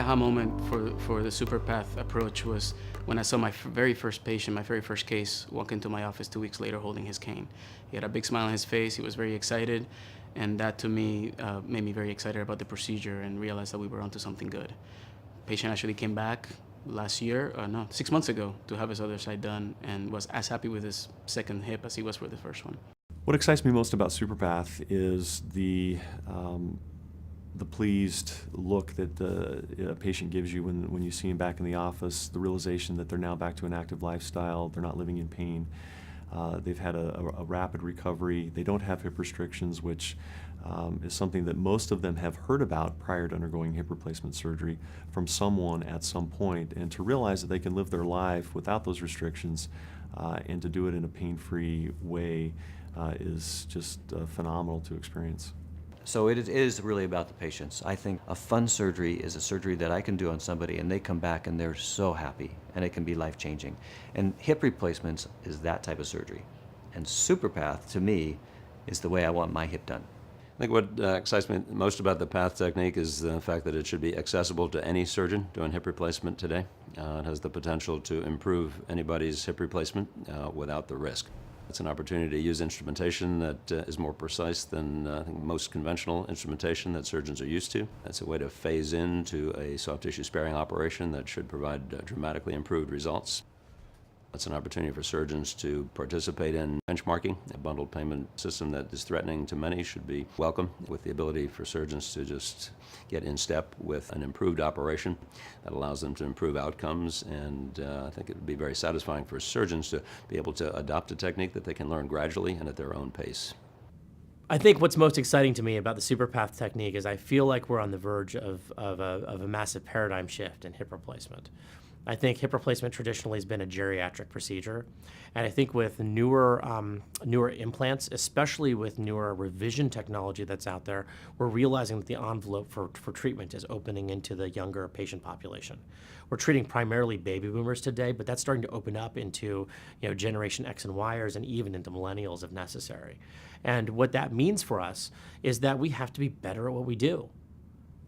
aha moment for the SuperPath approach was when I saw my very first patient, my very first case, walk into my office 2 weeks later holding his cane. He had a big smile on his face, he was very excited, and that to me made me very excited about the procedure and realized that we were onto something good. Patient actually came back last year, 6 months ago, to have his other side done and was as happy with his second hip as he was for the first one. What excites me most about SuperPath is the pleased look that a patient gives you when you see him back in the office, the realization that they're now back to an active lifestyle, they're not living in pain. They've had a rapid recovery. They don't have hip restrictions, which is something that most of them have heard about prior to undergoing hip replacement surgery from someone at some point. And to realize that they can live their life without those restrictions and to do it in a pain-free way is just phenomenal to experience. So it is really about the patients. I think a fun surgery is a surgery that I can do on somebody and they come back and they're so happy and it can be life-changing. And hip replacements is that type of surgery. And SuperPath, to me, is the way I want my hip done. I think what excites me most about the Path technique is the fact that it should be accessible to any surgeon doing hip replacement today. It has the potential to improve anybody's hip replacement without the risk. It's an opportunity to use instrumentation that is more precise than I think most conventional instrumentation that surgeons are used to. It's a way to phase into a soft tissue sparing operation that should provide dramatically improved results. It's an opportunity for surgeons to participate in benchmarking. A bundled payment system that is threatening to many should be welcome, with the ability for surgeons to just get in step with an improved operation that allows them to improve outcomes. And I think it would be very satisfying for surgeons to be able to adopt a technique that they can learn gradually and at their own pace. I think what's most exciting to me about the SuperPath technique is I feel like we're on the verge of a massive paradigm shift in hip replacement. I think hip replacement traditionally has been a geriatric procedure, and I think with newer implants, especially with newer revision technology that's out there, we're realizing that the envelope for treatment is opening into the younger patient population. We're treating primarily baby boomers today, but that's starting to open up into Generation X and Yers and even into millennials if necessary. And what that means for us is that we have to be better at what we do,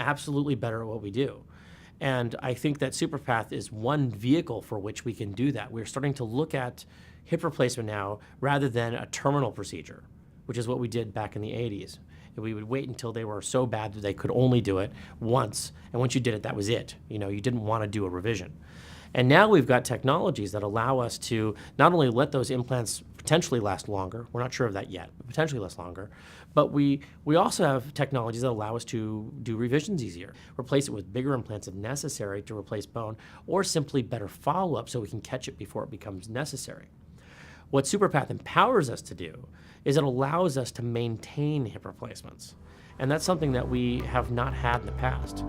absolutely better at what we do. And I think that SuperPath is one vehicle for which we can do that. We're starting to look at hip replacement now rather than a terminal procedure, which is what we did back in the 80s. We would wait until they were so bad that they could only do it once, and once you did it, that was it. You didn't want to do a revision. And now we've got technologies that allow us to not only let those implants potentially last longer, we're not sure of that yet, but potentially last longer, but we also have technologies that allow us to do revisions easier, replace it with bigger implants if necessary to replace bone, or simply better follow-up so we can catch it before it becomes necessary. What SuperPath empowers us to do is it allows us to maintain hip replacements. And that's something that we have not had in the past.